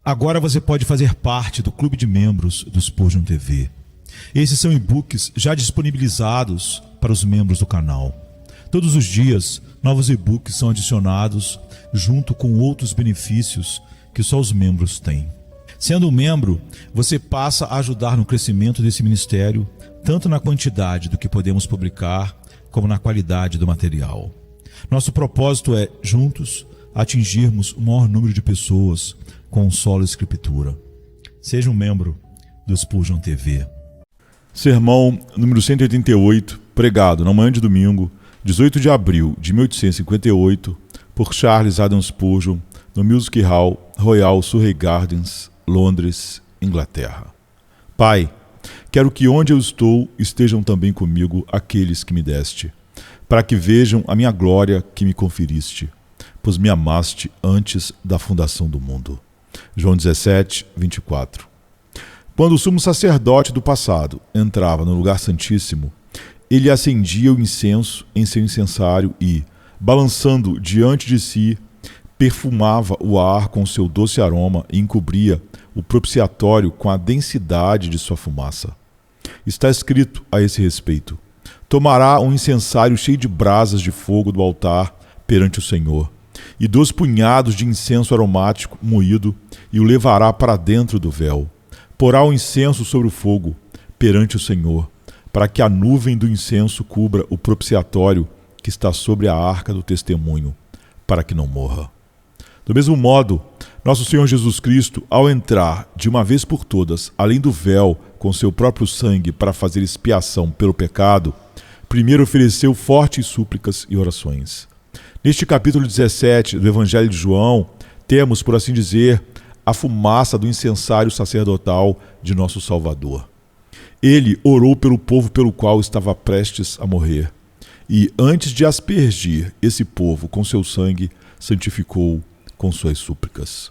Agora você pode fazer parte do clube de membros do Spurgeon TV. Esses são e-books já disponibilizados para os membros do canal. Todos os dias, novos e-books são adicionados junto com outros benefícios que só os membros têm. Sendo um membro, você passa a ajudar no crescimento desse ministério, tanto na quantidade do que podemos publicar, como na qualidade do material. Nosso propósito é, juntos, atingirmos o maior número de pessoas com solo escritura. Seja um membro do Spurgeon TV. Sermão número 188, pregado na manhã de domingo, 18 de abril de 1858, por Charles Haddon Spurgeon, no Music Hall, Royal Surrey Gardens, Londres, Inglaterra. Pai, quero que onde eu estou estejam também comigo aqueles que me deste, para que vejam a minha glória que me conferiste, pois me amaste antes da fundação do mundo. João 17, 24. Quando o sumo sacerdote do passado entrava no lugar santíssimo, ele acendia o incenso em seu incensário e, balançando diante de si, perfumava o ar com seu doce aroma e encobria o propiciatório com a densidade de sua fumaça. Está escrito a esse respeito: tomará um incensário cheio de brasas de fogo do altar perante o Senhor, e 2 punhados de incenso aromático moído, e o levará para dentro do véu. Porá o incenso sobre o fogo perante o Senhor, para que a nuvem do incenso cubra o propiciatório que está sobre a arca do testemunho, para que não morra. Do mesmo modo, nosso Senhor Jesus Cristo, ao entrar de uma vez por todas, além do véu, com seu próprio sangue para fazer expiação pelo pecado, primeiro ofereceu fortes súplicas e orações. Neste capítulo 17 do Evangelho de João, temos, por assim dizer, a fumaça do incensário sacerdotal de nosso Salvador. Ele orou pelo povo pelo qual estava prestes a morrer, e antes de aspergir esse povo com seu sangue, santificou-o com suas súplicas.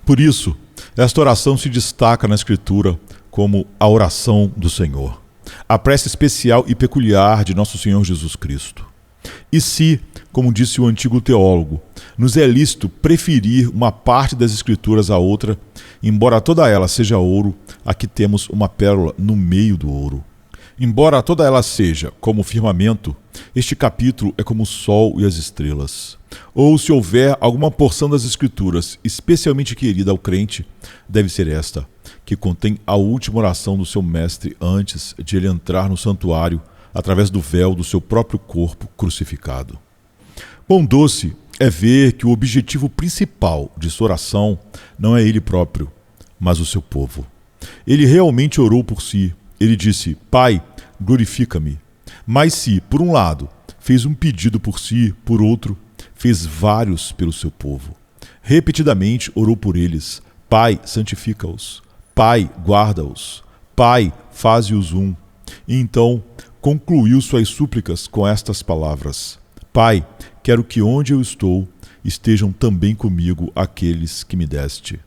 Por isso, esta oração se destaca na Escritura como a oração do Senhor, a prece especial e peculiar de nosso Senhor Jesus Cristo. E se, como disse o antigo teólogo, nos é lícito preferir uma parte das Escrituras à outra, embora toda ela seja ouro, aqui temos uma pérola no meio do ouro. Embora toda ela seja como o firmamento, este capítulo é como o sol e as estrelas. Ou, se houver alguma porção das Escrituras especialmente querida ao crente, deve ser esta, que contém a última oração do seu mestre antes de ele entrar no santuário, através do véu do seu próprio corpo crucificado. Quão doce é ver que o objetivo principal de sua oração não é ele próprio, mas o seu povo. Ele realmente orou por si. Ele disse: Pai, glorifica-me. Mas se, por um lado, fez um pedido por si, por outro, fez vários pelo seu povo. Repetidamente orou por eles: Pai, santifica-os. Pai, guarda-os. Pai, faze-os um. E então concluiu suas súplicas com estas palavras: Pai, quero que onde eu estou estejam também comigo aqueles que me deste.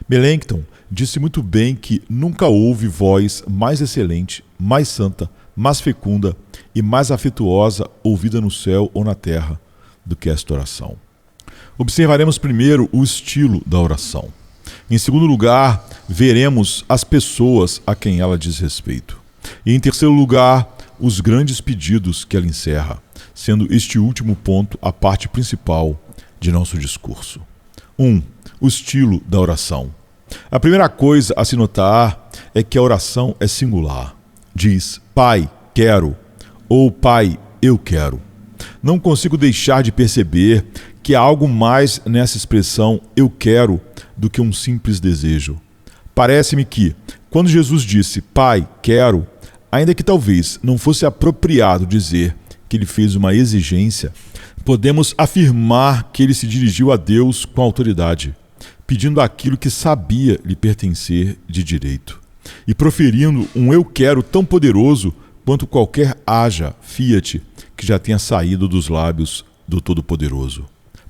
Melanchthon disse muito bem que nunca houve voz mais excelente, mais santa, mais fecunda e mais afetuosa ouvida no céu ou na terra do que esta oração. Observaremos primeiro o estilo da oração. Em segundo lugar, veremos as pessoas a quem ela diz respeito. E em terceiro lugar, os grandes pedidos que ela encerra, sendo este último ponto a parte principal de nosso discurso. 1. O estilo da oração. A primeira coisa a se notar é que a oração é singular. Diz: Pai, quero, ou Pai, eu quero. Não consigo deixar de perceber que há algo mais nessa expressão eu quero do que um simples desejo. Parece-me que, quando Jesus disse Pai, quero, ainda que talvez não fosse apropriado dizer que ele fez uma exigência, podemos afirmar que ele se dirigiu a Deus com autoridade, pedindo aquilo que sabia lhe pertencer de direito, e proferindo um eu quero tão poderoso quanto qualquer haja, fiat, que já tenha saído dos lábios do Todo-Poderoso.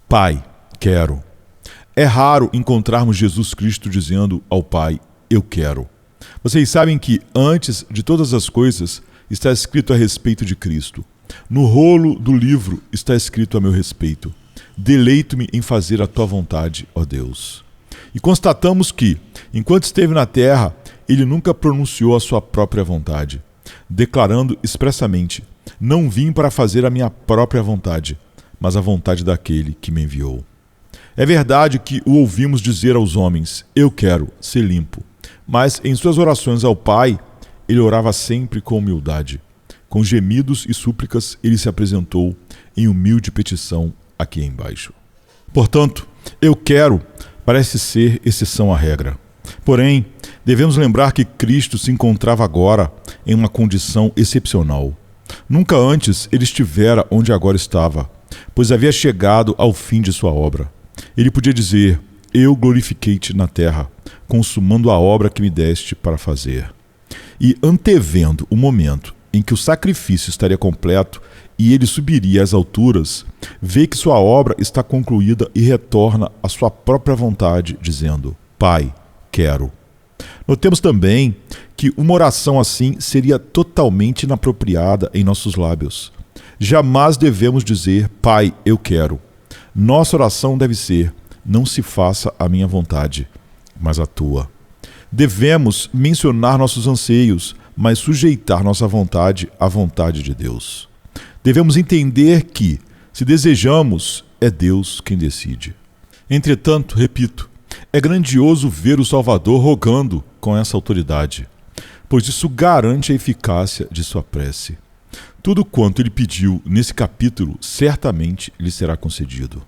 Pai, quero. É raro encontrarmos Jesus Cristo dizendo ao Pai, eu quero. Vocês sabem que, antes de todas as coisas, está escrito a respeito de Cristo. No rolo do livro está escrito a meu respeito: deleito-me em fazer a tua vontade, ó Deus. E constatamos que, enquanto esteve na terra, ele nunca pronunciou a sua própria vontade, declarando expressamente: não vim para fazer a minha própria vontade, mas a vontade daquele que me enviou. É verdade que o ouvimos dizer aos homens: eu quero ser limpo. Mas em suas orações ao Pai, ele orava sempre com humildade. Com gemidos e súplicas, ele se apresentou em humilde petição aqui embaixo. Portanto, eu quero parece ser exceção à regra. Porém, devemos lembrar que Cristo se encontrava agora em uma condição excepcional. Nunca antes ele estivera onde agora estava, pois havia chegado ao fim de sua obra. Ele podia dizer: eu glorifiquei-te na terra, consumando a obra que me deste para fazer. E antevendo o momento em que o sacrifício estaria completo e ele subiria às alturas, vê que sua obra está concluída e retorna à sua própria vontade, dizendo: Pai, quero. Notemos também que uma oração assim seria totalmente inapropriada em nossos lábios. Jamais devemos dizer: Pai, eu quero. Nossa oração deve ser: não se faça a minha vontade, mas a tua. Devemos mencionar nossos anseios, mas sujeitar nossa vontade à vontade de Deus. Devemos entender que, se desejamos, é Deus quem decide. Entretanto, repito, é grandioso ver o Salvador rogando com essa autoridade, pois isso garante a eficácia de sua prece. Tudo quanto ele pediu nesse capítulo certamente lhe será concedido.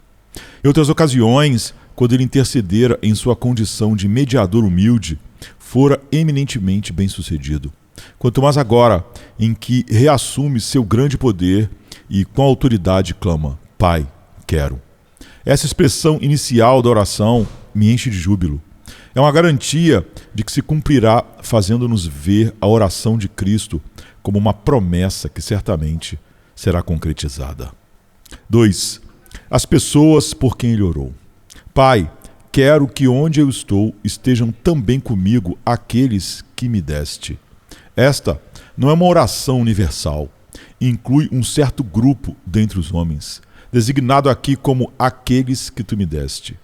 Em outras ocasiões, quando ele intercedera em sua condição de mediador humilde, fora eminentemente bem-sucedido. Quanto mais agora, em que reassume seu grande poder e com autoridade clama: Pai, quero. Essa expressão inicial da oração me enche de júbilo. É uma garantia de que se cumprirá, fazendo-nos ver a oração de Cristo como uma promessa que certamente será concretizada. 2. As pessoas por quem ele orou. Pai, quero que onde eu estou estejam também comigo aqueles que me deste. Esta não é uma oração universal. Inclui um certo grupo dentre os homens, designado aqui como aqueles que tu me deste.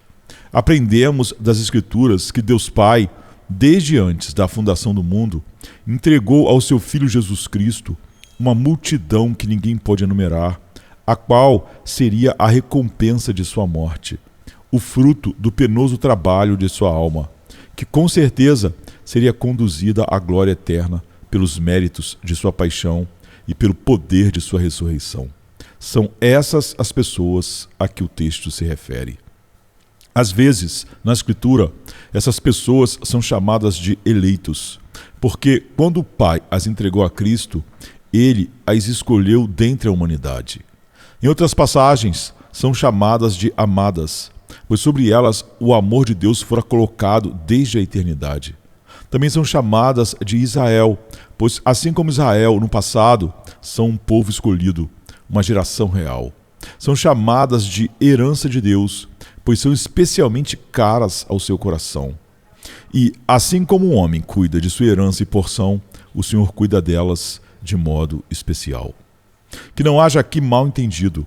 Aprendemos das Escrituras que Deus Pai, desde antes da fundação do mundo, entregou ao seu Filho Jesus Cristo uma multidão que ninguém pode enumerar, a qual seria a recompensa de sua morte, o fruto do penoso trabalho de sua alma, que com certeza seria conduzida à glória eterna pelos méritos de sua paixão e pelo poder de sua ressurreição. São essas as pessoas a que o texto se refere. Às vezes, na Escritura, essas pessoas são chamadas de eleitos, porque quando o Pai as entregou a Cristo, ele as escolheu dentre a humanidade. Em outras passagens, são chamadas de amadas, pois sobre elas o amor de Deus fora colocado desde a eternidade. Também são chamadas de Israel, pois assim como Israel no passado, são um povo escolhido, uma geração real. São chamadas de herança de Deus, pois são especialmente caras ao seu coração. E assim como um homem cuida de sua herança e porção, o Senhor cuida delas de modo especial. Que não haja aqui mal entendido.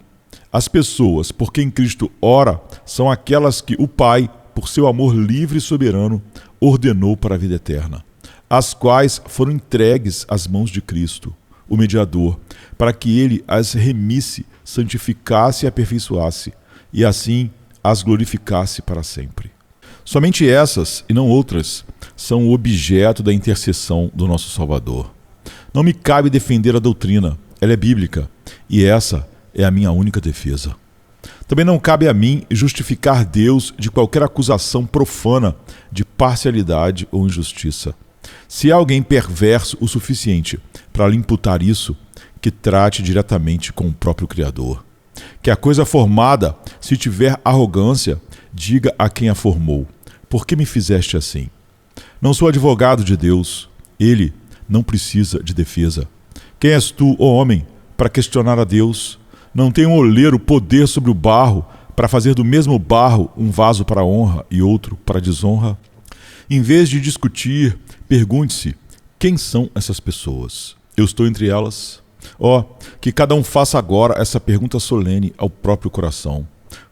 As pessoas por quem Cristo ora são aquelas que o Pai, por seu amor livre e soberano, ordenou para a vida eterna, as quais foram entregues às mãos de Cristo, o mediador, para que ele as remisse, santificasse e aperfeiçoasse, e assim as glorificasse para sempre. Somente essas, e não outras, são o objeto da intercessão do nosso Salvador. Não me cabe defender a doutrina, ela é bíblica, e essa é a minha única defesa. Também não cabe a mim justificar Deus de qualquer acusação profana de parcialidade ou injustiça. Se há alguém perverso o suficiente para lhe imputar isso, que trate diretamente com o próprio Criador. Que a coisa formada, se tiver arrogância, diga a quem a formou: por que me fizeste assim? Não sou advogado de Deus, ele não precisa de defesa. Quem és tu, ó homem, para questionar a Deus? Não tem um oleiro poder sobre o barro para fazer do mesmo barro um vaso para honra e outro para desonra? Em vez de discutir, pergunte-se: quem são essas pessoas? Eu estou entre elas? Que cada um faça agora essa pergunta solene ao próprio coração.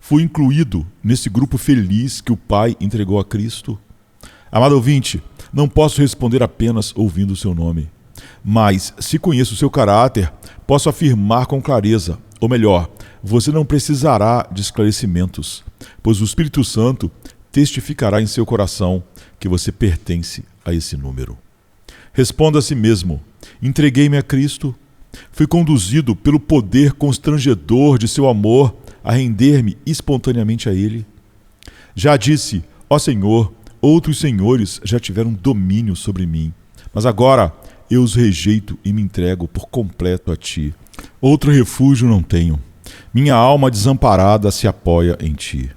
foi incluído nesse grupo feliz que o Pai entregou a Cristo? Amado ouvinte, não posso responder apenas ouvindo o seu nome, mas se conheço o seu caráter, posso afirmar com clareza, ou melhor, você não precisará de esclarecimentos, pois o Espírito Santo testificará em seu coração que você pertence a esse número. Responda a si mesmo: entreguei-me a Cristo? Fui conduzido pelo poder constrangedor de seu amor a render-me espontaneamente a Ele? Já disse: ó Senhor, outros senhores já tiveram domínio sobre mim, mas agora eu os rejeito e me entrego por completo a Ti. Outro refúgio não tenho. Minha alma desamparada se apoia em Ti.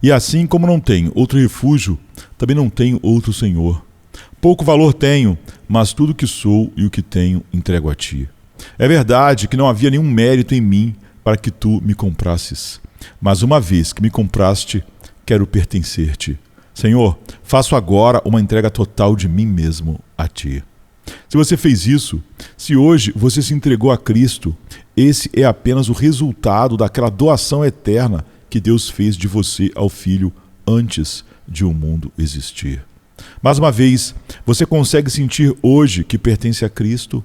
E assim como não tenho outro refúgio, também não tenho outro Senhor. Pouco valor tenho, mas tudo o que sou e o que tenho entrego a Ti. É verdade que não havia nenhum mérito em mim para que Tu me comprasses. Mas uma vez que me compraste, quero pertencer-te. Senhor, faço agora uma entrega total de mim mesmo a Ti. Se você fez isso, se hoje você se entregou a Cristo, esse é apenas o resultado daquela doação eterna que Deus fez de você ao Filho antes de o mundo existir. Mais uma vez, você consegue sentir hoje que pertence a Cristo?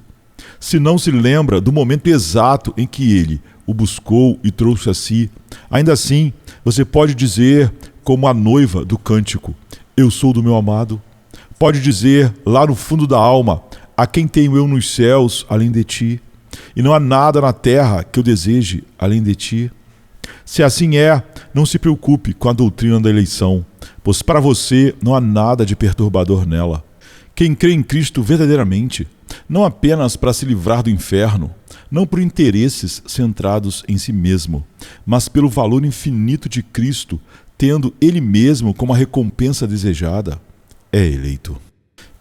Se não se lembra do momento exato em que Ele o buscou e trouxe a si, ainda assim, você pode dizer, como a noiva do cântico: eu sou do meu amado. Pode dizer, lá no fundo da alma: a quem tenho eu nos céus além de Ti? E não há nada na terra que eu deseje além de Ti. Se assim é, não se preocupe com a doutrina da eleição, pois para você não há nada de perturbador nela. Quem crê em Cristo verdadeiramente, não apenas para se livrar do inferno, não por interesses centrados em si mesmo, mas pelo valor infinito de Cristo, tendo Ele mesmo como a recompensa desejada, é eleito.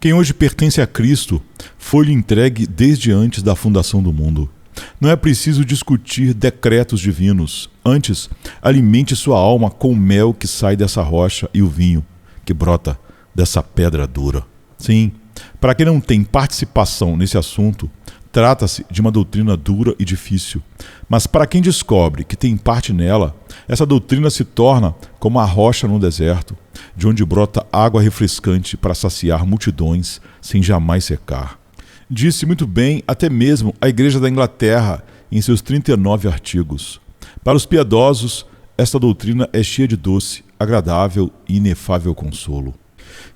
Quem hoje pertence a Cristo foi-lhe entregue desde antes da fundação do mundo. Não é preciso discutir decretos divinos. Antes, alimente sua alma com o mel que sai dessa rocha e o vinho que brota dessa pedra dura. Sim, para quem não tem participação nesse assunto, trata-se de uma doutrina dura e difícil. Mas para quem descobre que tem parte nela, essa doutrina se torna como a rocha no deserto, de onde brota água refrescante para saciar multidões sem jamais secar. Disse muito bem até mesmo a Igreja da Inglaterra em seus 39 artigos. Para os piedosos, esta doutrina é cheia de doce, agradável e inefável consolo.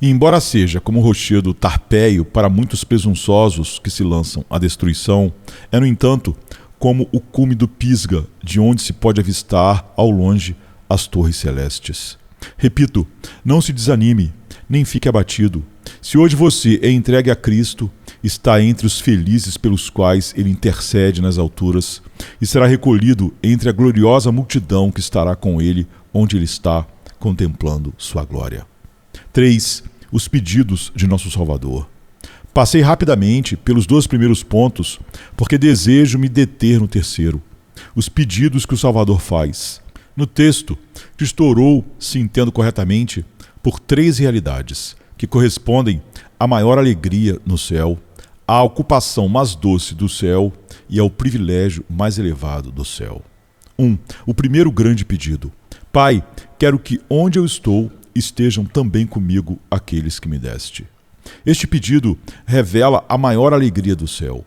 E embora seja como o rochedo tarpéio para muitos presunçosos que se lançam à destruição, é, no entanto, como o cume do Pisga, de onde se pode avistar, ao longe, as torres celestes. Repito, não se desanime, nem fique abatido. Se hoje você é entregue a Cristo, está entre os felizes pelos quais Ele intercede nas alturas e será recolhido entre a gloriosa multidão que estará com Ele onde Ele está, contemplando sua glória. 3. Os pedidos de nosso Salvador. Passei rapidamente pelos 2 primeiros pontos, porque desejo me deter no terceiro. Os pedidos que o Salvador faz. No texto, Cristo orou, se entendo corretamente, por 3 realidades, que correspondem à maior alegria no céu, à ocupação mais doce do céu e ao privilégio mais elevado do céu. 1. O primeiro grande pedido. Pai, quero que onde eu estou estejam também comigo aqueles que me deste. Este pedido revela a maior alegria do céu.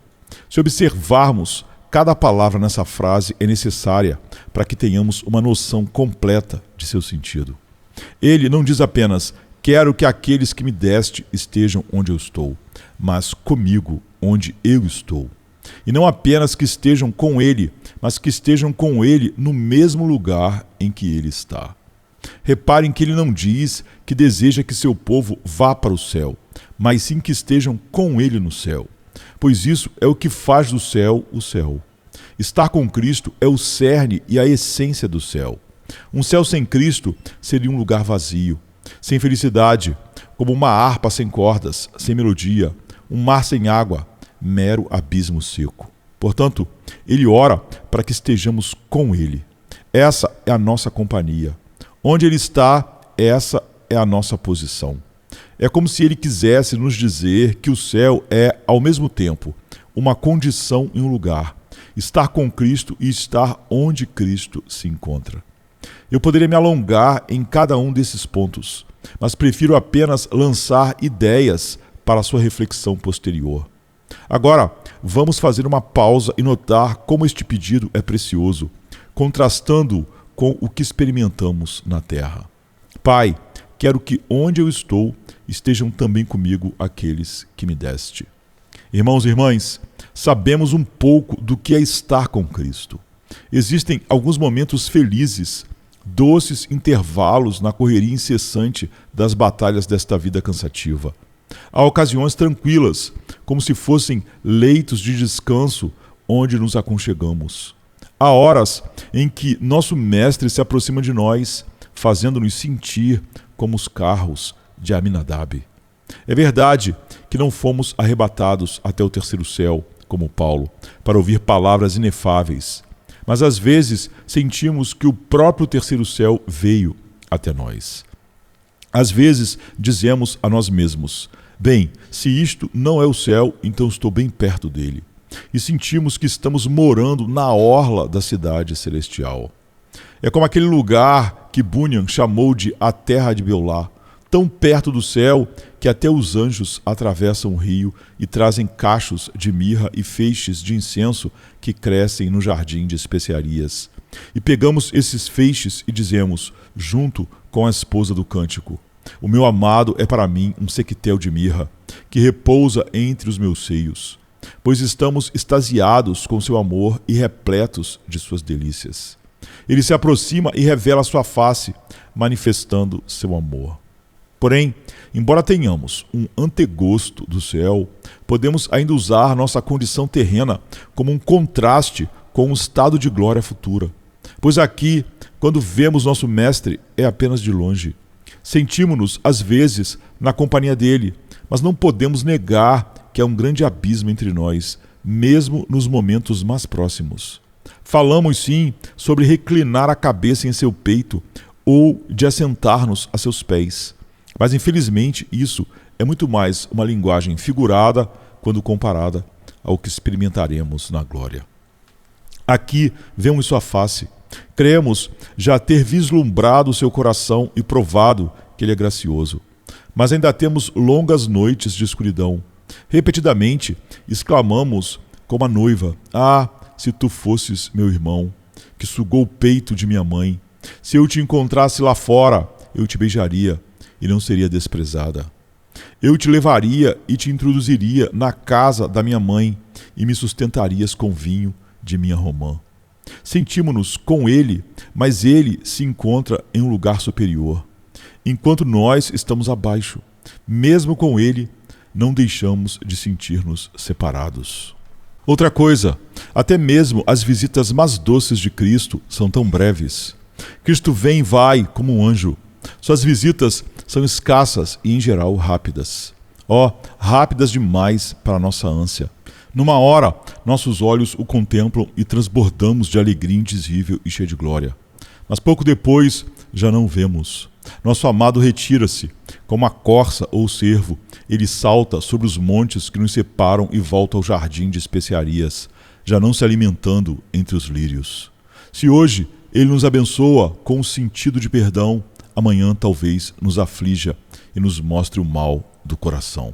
Se observarmos, cada palavra nessa frase é necessária para que tenhamos uma noção completa de seu sentido. Ele não diz apenas: quero que aqueles que me deste estejam onde eu estou, mas comigo onde eu estou. E não apenas que estejam com ele, mas que estejam com ele no mesmo lugar em que ele está. Reparem que ele não diz que deseja que seu povo vá para o céu, mas sim que estejam com ele no céu, pois isso é o que faz do céu o céu. Estar com Cristo é o cerne e a essência do céu. Um céu sem Cristo seria um lugar vazio, sem felicidade, como uma harpa sem cordas, sem melodia, um mar sem água, mero abismo seco. Portanto, ele ora para que estejamos com ele. Essa é a nossa companhia. Onde ele está, essa é a nossa posição. É como se ele quisesse nos dizer que o céu é, ao mesmo tempo, uma condição e um lugar. Estar com Cristo e estar onde Cristo se encontra. Eu poderia me alongar em cada um desses pontos, mas prefiro apenas lançar ideias para a sua reflexão posterior. Agora, vamos fazer uma pausa e notar como este pedido é precioso, contrastando com o que experimentamos na terra. Pai, quero que onde eu estou estejam também comigo aqueles que me deste. Irmãos e irmãs, sabemos um pouco do que é estar com Cristo. Existem alguns momentos felizes, doces intervalos na correria incessante das batalhas desta vida cansativa. Há ocasiões tranquilas, como se fossem leitos de descanso onde nos aconchegamos. Há horas em que nosso Mestre se aproxima de nós, fazendo-nos sentir como os carros de Aminadab. É verdade que não fomos arrebatados até o terceiro céu, como Paulo, para ouvir palavras inefáveis, mas às vezes sentimos que o próprio terceiro céu veio até nós. Às vezes dizemos a nós mesmos: bem, se isto não é o céu, então estou bem perto dele. E sentimos que estamos morando na orla da cidade celestial. É como aquele lugar que Bunyan chamou de a terra de Beulah, tão perto do céu que até os anjos atravessam o rio e trazem cachos de mirra e feixes de incenso que crescem no jardim de especiarias. E pegamos esses feixes e dizemos, junto com a esposa do cântico: o meu amado é para mim um sequetel de mirra, que repousa entre os meus seios, pois estamos extasiados com seu amor e repletos de suas delícias. Ele se aproxima e revela sua face, manifestando seu amor. Porém, embora tenhamos um antegosto do céu, podemos ainda usar nossa condição terrena como um contraste com um estado de glória futura. Pois aqui, quando vemos nosso Mestre, é apenas de longe. Sentimos-nos, às vezes, na companhia dele, mas não podemos negar que há um grande abismo entre nós, mesmo nos momentos mais próximos. Falamos, sim, sobre reclinar a cabeça em seu peito ou de assentar-nos a seus pés. Mas, infelizmente, isso é muito mais uma linguagem figurada quando comparada ao que experimentaremos na glória. Aqui vemos sua face. Cremos já ter vislumbrado seu coração e provado que ele é gracioso. Mas ainda temos longas noites de escuridão. Repetidamente exclamamos como a noiva: ah, se tu fosses meu irmão, que sugou o peito de minha mãe. Se eu te encontrasse lá fora, eu te beijaria e não seria desprezada. Eu te levaria e te introduziria na casa da minha mãe e me sustentarias com vinho de minha romã. Sentimos-nos com ele, mas ele se encontra em um lugar superior, enquanto nós estamos abaixo. Mesmo com ele, não deixamos de sentir-nos separados. Outra coisa, até mesmo as visitas mais doces de Cristo são tão breves. Cristo vem e vai como um anjo. Suas visitas são escassas e, em geral, rápidas. Rápidas demais para a nossa ânsia. Numa hora, nossos olhos o contemplam e transbordamos de alegria indizível e cheia de glória. Mas pouco depois, já não o vemos. Nosso amado retira-se. Como a corça ou o cervo, ele salta sobre os montes que nos separam e volta ao jardim de especiarias, já não se alimentando entre os lírios. Se hoje ele nos abençoa com o sentido de perdão, amanhã talvez nos aflija e nos mostre o mal do coração.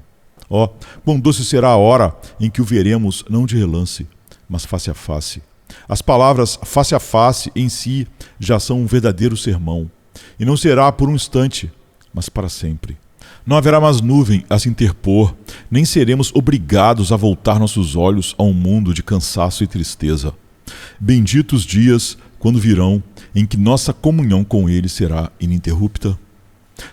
Quão doce será a hora em que o veremos não de relance, mas face a face. As palavras face a face em si já são um verdadeiro sermão, e não será por um instante, mas para sempre. Não haverá mais nuvem a se interpor, nem seremos obrigados a voltar nossos olhos a um mundo de cansaço e tristeza. Benditos dias quando virão em que nossa comunhão com Ele será ininterrupta.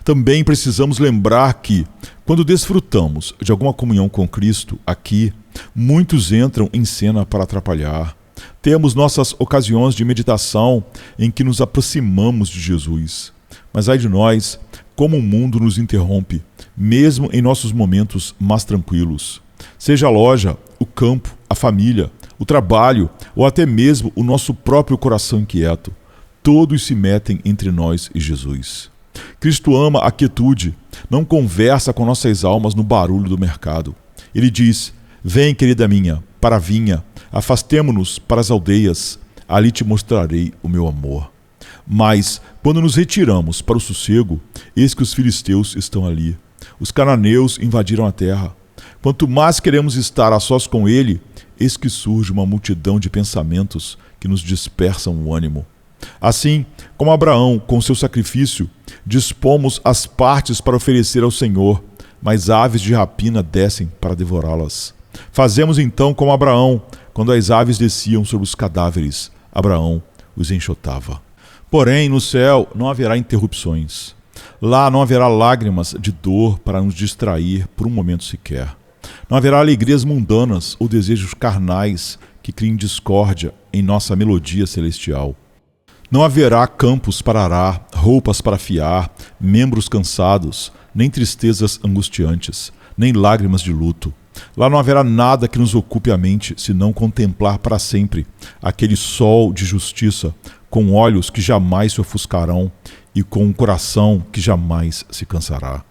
Também precisamos lembrar que, quando desfrutamos de alguma comunhão com Cristo aqui, muitos entram em cena para atrapalhar. Temos nossas ocasiões de meditação em que nos aproximamos de Jesus. Mas ai de nós, como o mundo nos interrompe, mesmo em nossos momentos mais tranquilos. Seja a loja, o campo, a família, o trabalho ou até mesmo o nosso próprio coração inquieto, todos se metem entre nós e Jesus. Cristo ama a quietude, não conversa com nossas almas no barulho do mercado. Ele diz: vem, querida minha, para a vinha, afastemo-nos para as aldeias, ali te mostrarei o meu amor. Mas, quando nos retiramos para o sossego, eis que os filisteus estão ali. Os cananeus invadiram a terra. Quanto mais queremos estar a sós com ele, eis que surge uma multidão de pensamentos que nos dispersam o ânimo. Assim, como Abraão, com seu sacrifício, dispomos as partes para oferecer ao Senhor, mas aves de rapina descem para devorá-las. Fazemos então como Abraão, quando as aves desciam sobre os cadáveres, Abraão os enxotava. Porém, no céu não haverá interrupções. Lá não haverá lágrimas de dor para nos distrair por um momento sequer. Não haverá alegrias mundanas ou desejos carnais que criem discórdia em nossa melodia celestial. Não haverá campos para arar, roupas para fiar, membros cansados, nem tristezas angustiantes, nem lágrimas de luto. Lá não haverá nada que nos ocupe a mente, senão contemplar para sempre aquele sol de justiça, com olhos que jamais se ofuscarão e com um coração que jamais se cansará.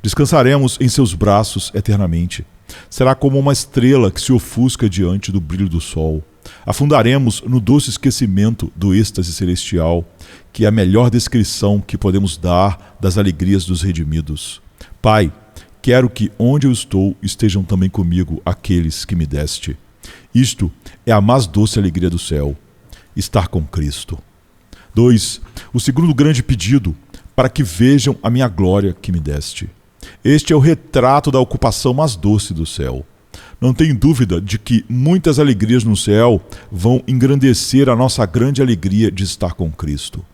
Descansaremos em seus braços eternamente. Será como uma estrela que se ofusca diante do brilho do sol. Afundaremos no doce esquecimento do êxtase celestial, que é a melhor descrição que podemos dar das alegrias dos redimidos. Pai, quero que onde eu estou estejam também comigo aqueles que me deste. Isto é a mais doce alegria do céu, estar com Cristo. 2. O segundo grande pedido, para que vejam a minha glória que me deste. Este é o retrato da ocupação mais doce do céu. Não tenho dúvida de que muitas alegrias no céu vão engrandecer a nossa grande alegria de estar com Cristo.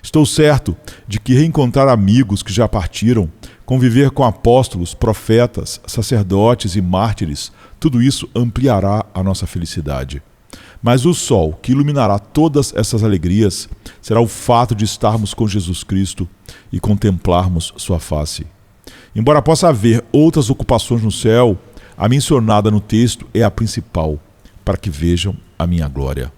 Estou certo de que reencontrar amigos que já partiram, conviver com apóstolos, profetas, sacerdotes e mártires, tudo isso ampliará a nossa felicidade. Mas o sol que iluminará todas essas alegrias será o fato de estarmos com Jesus Cristo e contemplarmos sua face. Embora possa haver outras ocupações no céu, a mencionada no texto é a principal, para que vejam a minha glória.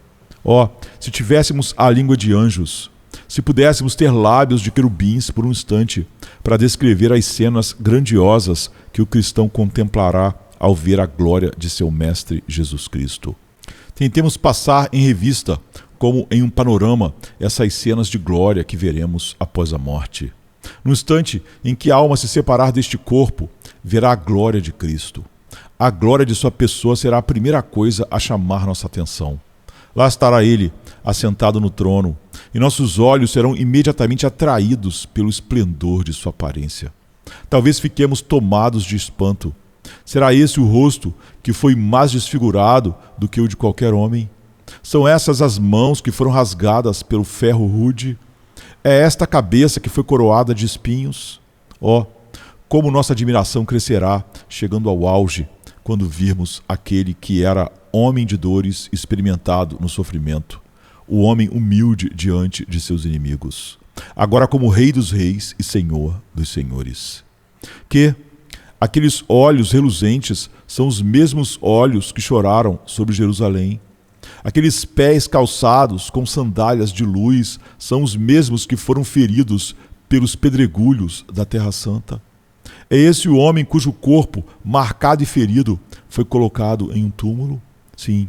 Se tivéssemos a língua de anjos, se pudéssemos ter lábios de querubins por um instante, para descrever as cenas grandiosas que o cristão contemplará ao ver a glória de seu Mestre Jesus Cristo. Tentemos passar em revista, como em um panorama, essas cenas de glória que veremos após a morte. No instante em que a alma se separar deste corpo, verá a glória de Cristo. A glória de sua pessoa será a primeira coisa a chamar nossa atenção. Lá estará ele, assentado no trono, e nossos olhos serão imediatamente atraídos pelo esplendor de sua aparência. Talvez fiquemos tomados de espanto. Será esse o rosto que foi mais desfigurado do que o de qualquer homem? São essas as mãos que foram rasgadas pelo ferro rude? É esta a cabeça que foi coroada de espinhos? Como nossa admiração crescerá, chegando ao auge, quando virmos aquele que era homem de dores, experimentado no sofrimento, o homem humilde diante de seus inimigos, agora como Rei dos Reis e Senhor dos Senhores. Que aqueles olhos reluzentes são os mesmos olhos que choraram sobre Jerusalém. Aqueles pés calçados com sandálias de luz são os mesmos que foram feridos pelos pedregulhos da Terra Santa. É esse o homem cujo corpo, marcado e ferido, foi colocado em um túmulo? Sim,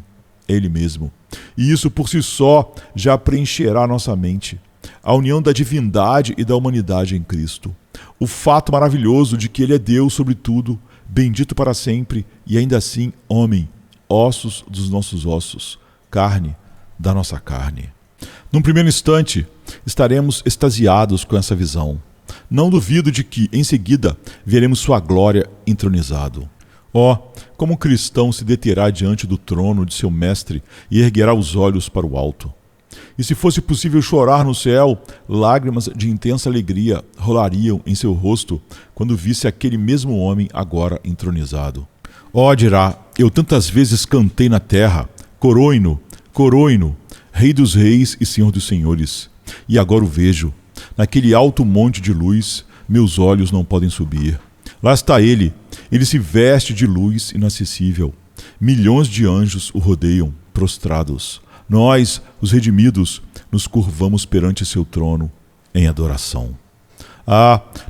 ele mesmo. E isso por si só já preencherá nossa mente. A união da divindade e da humanidade em Cristo. O fato maravilhoso de que ele é Deus sobre tudo, bendito para sempre e ainda assim homem, ossos dos nossos ossos, carne da nossa carne. Num primeiro instante, estaremos extasiados com essa visão. Não duvido de que, em seguida, veremos sua glória entronizado. Como um cristão se deterá diante do trono de seu mestre e erguerá os olhos para o alto. E se fosse possível chorar no céu, lágrimas de intensa alegria rolariam em seu rosto quando visse aquele mesmo homem agora entronizado. Dirá, eu tantas vezes cantei na terra, coroe-no, coroe-no, Rei dos Reis e Senhor dos Senhores. E agora o vejo. Naquele alto monte de luz, meus olhos não podem subir. Lá está ele se veste de luz inacessível. Milhões de anjos o rodeiam, prostrados. Nós, os redimidos, nos curvamos perante seu trono em adoração.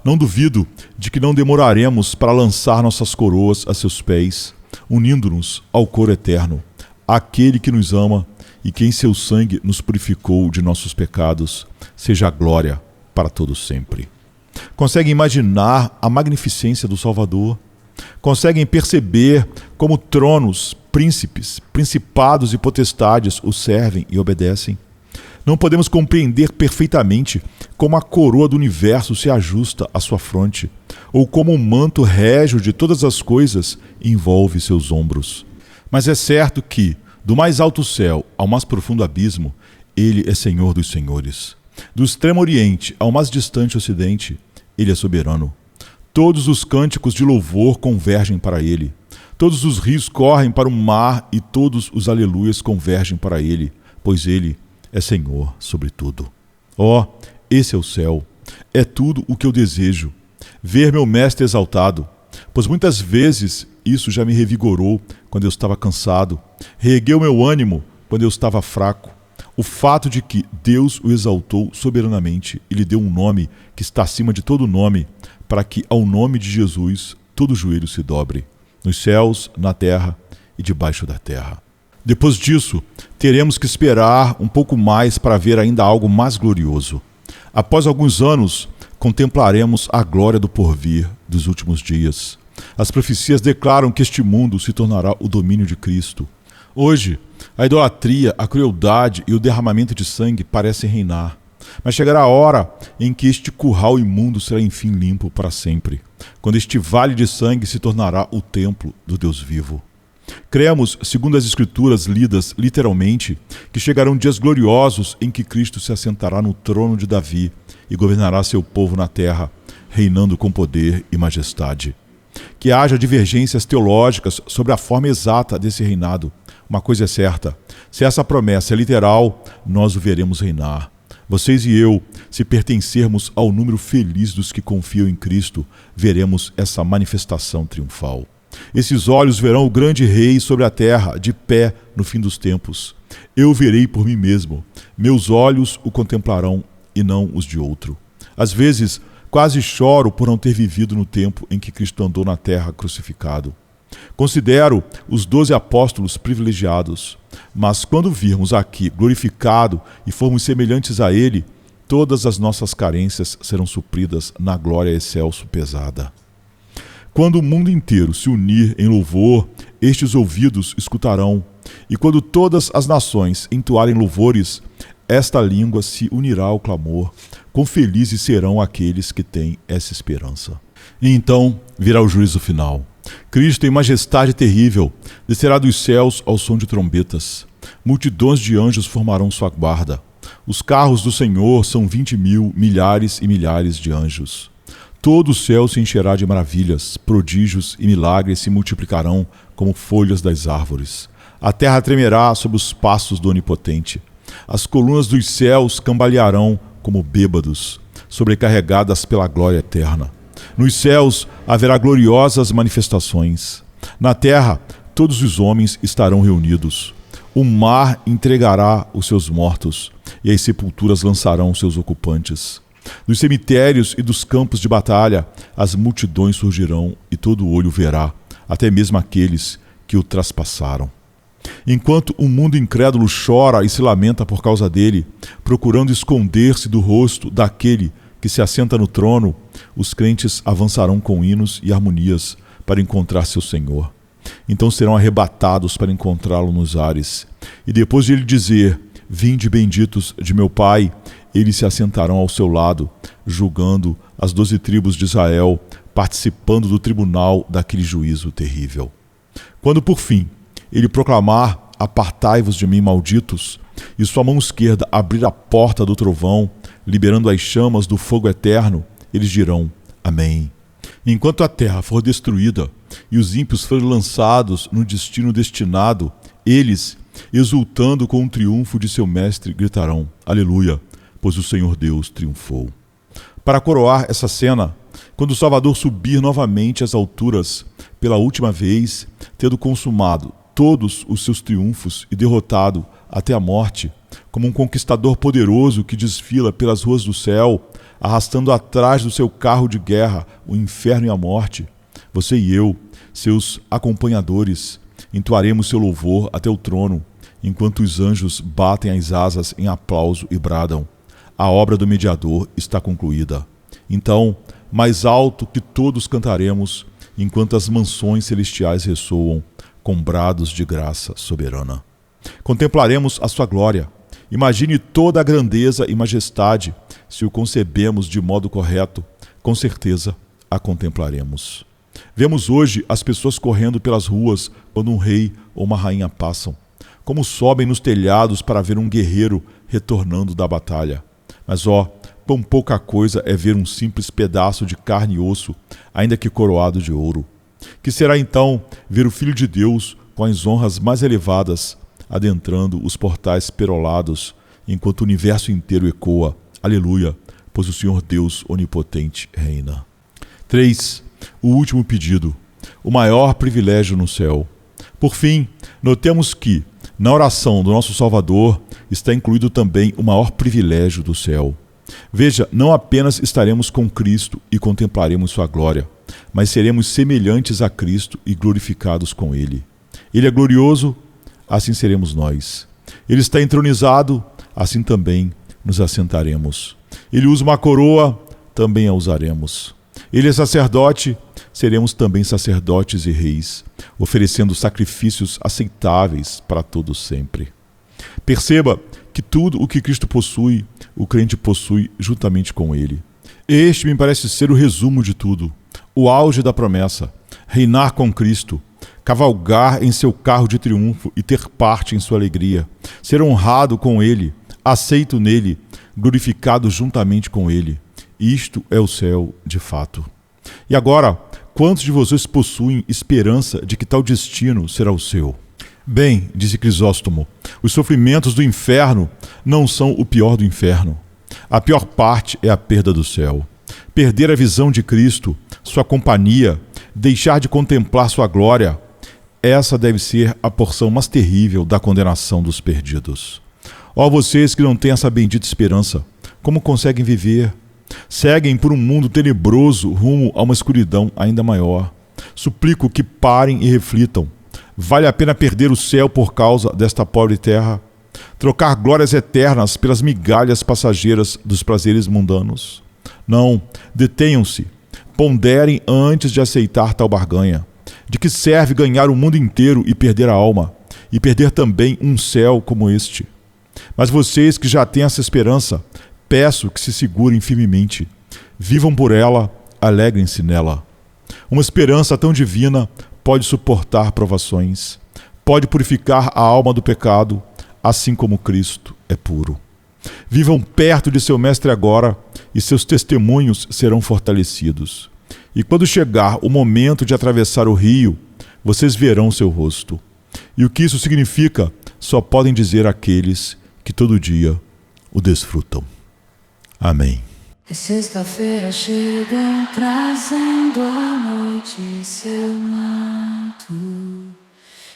Não duvido de que não demoraremos para lançar nossas coroas a seus pés, unindo-nos ao coro eterno, àquele que nos ama e que em seu sangue nos purificou de nossos pecados, seja a glória para todo sempre. Conseguem imaginar a magnificência do Salvador? Conseguem perceber como tronos, príncipes, principados e potestades o servem e obedecem? Não podemos compreender perfeitamente como a coroa do universo se ajusta à sua fronte, ou como o manto régio de todas as coisas envolve seus ombros. Mas é certo que, do mais alto céu ao mais profundo abismo, Ele é Senhor dos senhores. Do extremo oriente ao mais distante ocidente, Ele é soberano. Todos os cânticos de louvor convergem para Ele. Todos os rios correm para o mar e todos os aleluias convergem para Ele, pois Ele é Senhor sobre tudo. Oh, esse é o céu. É tudo o que eu desejo. Ver meu mestre exaltado, pois muitas vezes isso já me revigorou quando eu estava cansado, reergueu meu ânimo quando eu estava fraco. O fato de que Deus o exaltou soberanamente e lhe deu um nome que está acima de todo nome, para que ao nome de Jesus todo joelho se dobre, nos céus, na terra e debaixo da terra. Depois disso, teremos que esperar um pouco mais para ver ainda algo mais glorioso. Após alguns anos, contemplaremos a glória do porvir dos últimos dias. As profecias declaram que este mundo se tornará o domínio de Cristo. Hoje, a idolatria, a crueldade e o derramamento de sangue parecem reinar. Mas chegará a hora em que este curral imundo será enfim limpo para sempre, quando este vale de sangue se tornará o templo do Deus vivo. Cremos, segundo as Escrituras lidas literalmente, que chegarão dias gloriosos em que Cristo se assentará no trono de Davi e governará seu povo na terra, reinando com poder e majestade. Que haja divergências teológicas sobre a forma exata desse reinado. Uma coisa é certa, se essa promessa é literal, nós o veremos reinar. Vocês e eu, se pertencermos ao número feliz dos que confiam em Cristo, veremos essa manifestação triunfal. Esses olhos verão o grande rei sobre a terra, de pé no fim dos tempos. Eu o verei por mim mesmo. Meus olhos o contemplarão e não os de outro. Às vezes, quase choro por não ter vivido no tempo em que Cristo andou na terra crucificado. Considero os 12 apóstolos privilegiados, mas quando virmos aqui glorificado e formos semelhantes a Ele, todas as nossas carências serão supridas na glória excelso pesada. Quando o mundo inteiro se unir em louvor, estes ouvidos escutarão, e quando todas as nações entoarem louvores, esta língua se unirá ao clamor. Quão felizes serão aqueles que têm essa esperança. E então virá o juízo final. Cristo, em majestade terrível, descerá dos céus ao som de trombetas. Multidões de anjos formarão sua guarda. Os carros do Senhor são 20.000, milhares e milhares de anjos. Todo o céu se encherá de maravilhas, prodígios e milagres se multiplicarão como folhas das árvores. A terra tremerá sob os passos do Onipotente. As colunas dos céus cambalearão como bêbados, sobrecarregadas pela glória eterna. Nos céus haverá gloriosas manifestações. Na terra, todos os homens estarão reunidos. O mar entregará os seus mortos, e as sepulturas lançarão seus ocupantes. Dos cemitérios e dos campos de batalha, as multidões surgirão, e todo olho verá, até mesmo aqueles que o traspassaram. Enquanto o mundo incrédulo chora e se lamenta por causa dele, procurando esconder-se do rosto daquele que se assenta no trono, os crentes avançarão com hinos e harmonias para encontrar seu Senhor. Então serão arrebatados para encontrá-lo nos ares. E depois de ele dizer: "Vinde benditos de meu Pai", eles se assentarão ao seu lado, julgando as 12 tribos de Israel, participando do tribunal daquele juízo terrível. Quando por fim ele proclamar: "Apartai-vos de mim, malditos", e sua mão esquerda abrir a porta do trovão, liberando as chamas do fogo eterno, eles dirão: "Amém". Enquanto a terra for destruída e os ímpios forem lançados no destino destinado, eles, exultando com o triunfo de seu mestre, gritarão: "Aleluia, pois o Senhor Deus triunfou". Para coroar essa cena, quando o Salvador subir novamente às alturas pela última vez, tendo consumado todos os seus triunfos e derrotado até a morte, como um conquistador poderoso que desfila pelas ruas do céu, arrastando atrás do seu carro de guerra o inferno e a morte, você e eu, seus acompanhadores, entoaremos seu louvor até o trono enquanto os anjos batem as asas em aplauso e bradam: a obra do mediador está concluída. Então, mais alto que todos cantaremos, enquanto as mansões celestiais ressoam com brados de graça soberana. Contemplaremos a sua glória. Imagine toda a grandeza e majestade. Se o concebemos de modo correto, com certeza a contemplaremos. Vemos hoje as pessoas correndo pelas ruas quando um rei ou uma rainha passam, como sobem nos telhados para ver um guerreiro retornando da batalha. Mas quão pouca coisa é ver um simples pedaço de carne e osso, ainda que coroado de ouro. Que será então ver o Filho de Deus com as honras mais elevadas, adentrando os portais perolados, enquanto o universo inteiro ecoa: aleluia, pois o Senhor Deus onipotente reina. 3. O último pedido, o maior privilégio no céu. Por fim, notemos que, na oração do nosso Salvador, está incluído também o maior privilégio do céu. Veja, não apenas estaremos com Cristo e contemplaremos sua glória, mas seremos semelhantes a Cristo e glorificados com Ele. Ele é glorioso, assim seremos nós. Ele está entronizado, assim também nos assentaremos. Ele usa uma coroa, também a usaremos. Ele é sacerdote, seremos também sacerdotes e reis, oferecendo sacrifícios aceitáveis para todos sempre. Perceba que tudo o que Cristo possui, o crente possui juntamente com Ele. Este me parece ser o resumo de tudo, o auge da promessa: reinar com Cristo, cavalgar em seu carro de triunfo e ter parte em sua alegria, ser honrado com Ele, aceito nele, glorificado juntamente com Ele. Isto é o céu de fato. E agora, quantos de vocês possuem esperança de que tal destino será o seu? Bem, disse Crisóstomo, os sofrimentos do inferno não são o pior do inferno. A pior parte é a perda do céu. Perder a visão de Cristo, sua companhia, deixar de contemplar sua glória, essa deve ser a porção mais terrível da condenação dos perdidos. Ó vocês que não têm essa bendita esperança, como conseguem viver? Seguem por um mundo tenebroso rumo a uma escuridão ainda maior. Suplico que parem e reflitam. Vale a pena perder o céu por causa desta pobre terra? Trocar glórias eternas pelas migalhas passageiras dos prazeres mundanos? Não, detenham-se. Ponderem antes de aceitar tal barganha. De que serve ganhar o mundo inteiro e perder a alma? E perder também um céu como este? Mas vocês que já têm essa esperança, peço que se segurem firmemente. Vivam por ela, alegrem-se nela. Uma esperança tão divina pode suportar provações, pode purificar a alma do pecado, assim como Cristo é puro. Vivam perto de seu Mestre agora e seus testemunhos serão fortalecidos. E quando chegar o momento de atravessar o rio, vocês verão seu rosto. E o que isso significa, só podem dizer aqueles que todo dia o desfrutam. Amém. É sexta-feira chega trazendo a noite em seu manto.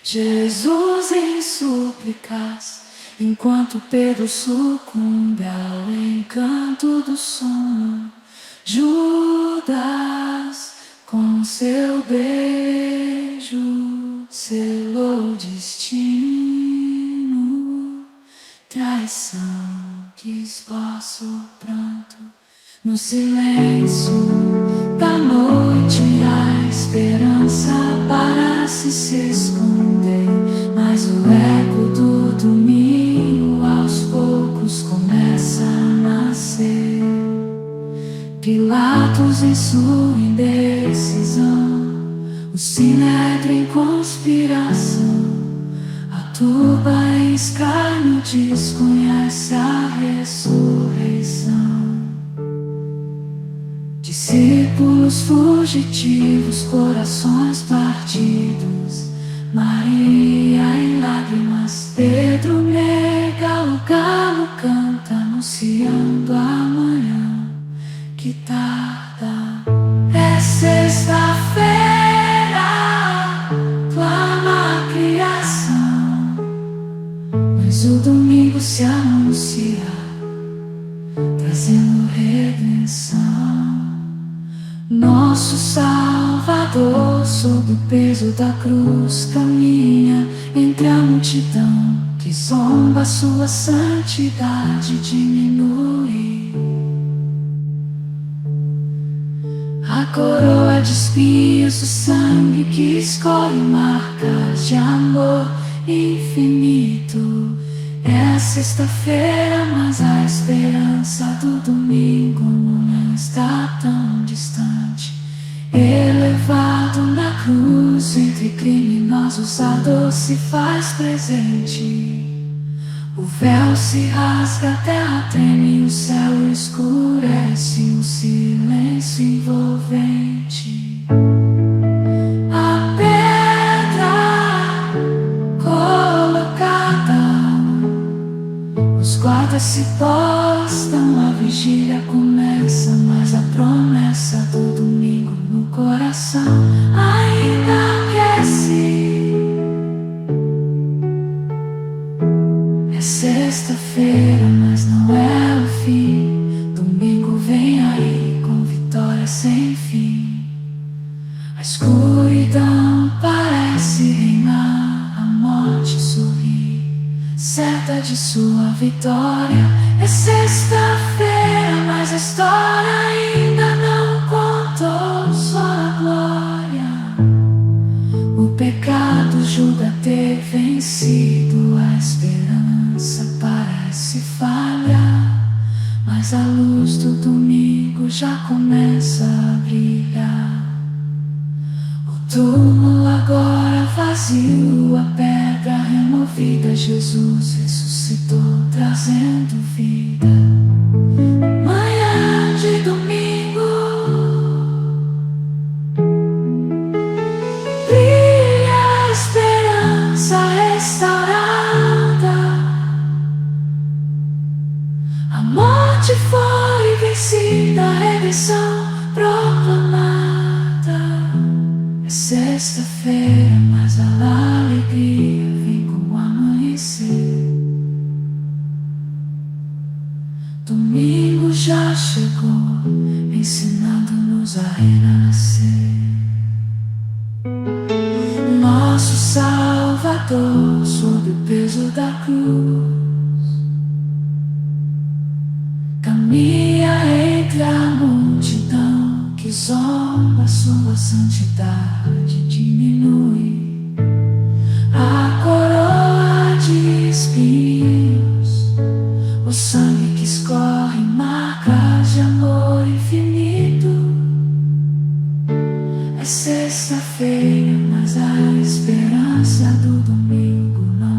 Jesus em súplicas, enquanto Pedro sucumbe ao encanto do sono. Judas, com seu beijo, selou o destino. Traição que esboça o pranto. No silêncio da noite, a esperança parece se esconder. Mas o eco do domingo aos poucos começa a nascer. Pilatos em sua indecisão, o sinédrio em conspiração, a turba em escárnio desconhece a ressurreição. Discípulos fugitivos, corações partidos, Maria em lágrimas, Pedro nega, o galo canta anunciando a manhã que tarda. É sexta-feira, clama a criação, mas o domingo se anuncia, trazendo redenção. Nosso Salvador, sob o peso da cruz, caminha entre a multidão que zomba sua santidade diminui. A coroa de espinhos, o sangue que escolhe marcas de amor infinito. É sexta-feira, mas a esperança do domingo não está tão distante. Elevado na cruz entre criminosos, a dor se faz presente. O véu se rasga, a terra treme, o céu escurece, um silêncio envolvente. A pedra colocada, os guardas se postam, a vigília começa, mas a promessa do domingo no coração ainda aquece. É sexta-feira, mas não é o fim. Domingo vem aí com vitória sem fim. A escuridão parece reinar, a morte sorri, certa de sua vitória. É sexta-feira, mas a história ainda não contou sua glória. O pecado julga ter vencido, a esperança parece falhar, mas a luz do domingo já começa a brilhar. O túmulo agora vazio, a pedra removida, Jesus ressuscitou trazendo vida. Manhã de domingo, brilha a esperança restaurada. A morte foi vencida, a redenção proclamada. É sexta-feira, mas a alegria vem com o amanhecer. Domingo já chegou, ensinando-nos a renascer. Nosso Salvador, sob o peso da cruz, caminha entre a multidão que zomba, sua santidade diminui. A coroa de espinhos, o sangue